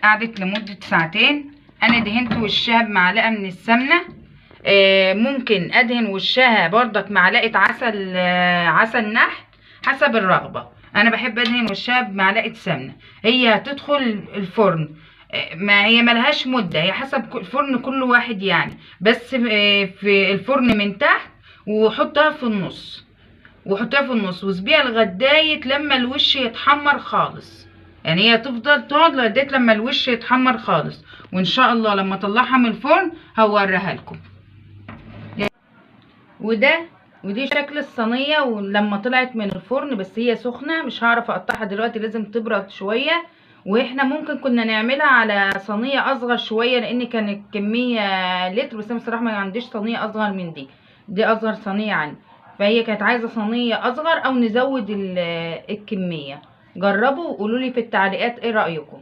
قعدت لمدة ساعتين. انا دهنت وشها بمعلقة من السمنة. ممكن ادهن وشها برضك معلقة عسل نحل حسب الرغبة. انا بحب ادهن وشها بمعلقة سمنة. هي هتدخل الفرن، ما هي ملهاش مدة، هي حسب الفرن كل واحد يعني. بس في الفرن من تحت، وحطها في النص، وسيبيها لغاية لما الوش يتحمر خالص. يعني هي تفضل تقعد لغاية لما الوش يتحمر خالص. وان شاء الله لما اطلعها من الفرن هوريها لكم. ودي شكل الصينية ولما طلعت من الفرن، بس هي سخنة مش هعرف اقطعها دلوقتي، لازم تبرد شوية. واحنا ممكن كنا نعملها على صينية اصغر شوية، لان كانت كمية لتر، بس انا بصراحة ما عنديش صينية اصغر من دي اصغر صينية عندي. فهي كانت عايزة صينية اصغر او نزود الكمية. جربوا وقولولي في التعليقات ايه رأيكم.